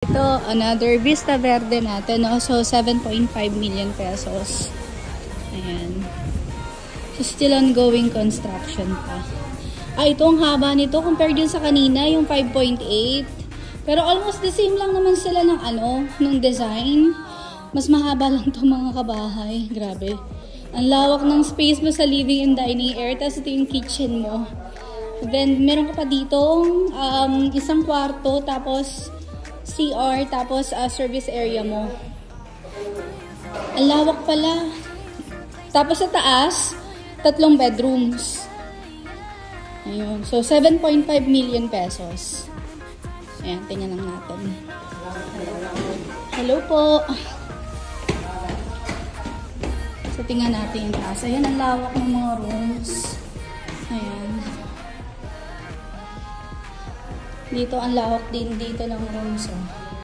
Ito, another Vista Verde natin, no? So, 7.5 million pesos. Ayan. So, still ongoing construction pa. Ito ang haba nito compared dun sa kanina, yung 5.8. Pero almost the same lang naman sila ng ng design. Mas mahaba lang to mga kabahay. Grabe. Ang lawak ng space mo sa living and dining area. Tapos ito yung kitchen mo. Then, meron ka pa dito, isang kwarto, tapos CR, tapos service area mo. Ang lawak pala. Tapos sa taas, 3 bedrooms. Ayun. So, 7.5 million pesos. Ayan, tingnan lang natin. Hello po. So, tingnan natin yung taas. Ayan, ang lawak ng mga rooms. Ayan. Dito, ang lawak din dito ng rooms. Oh.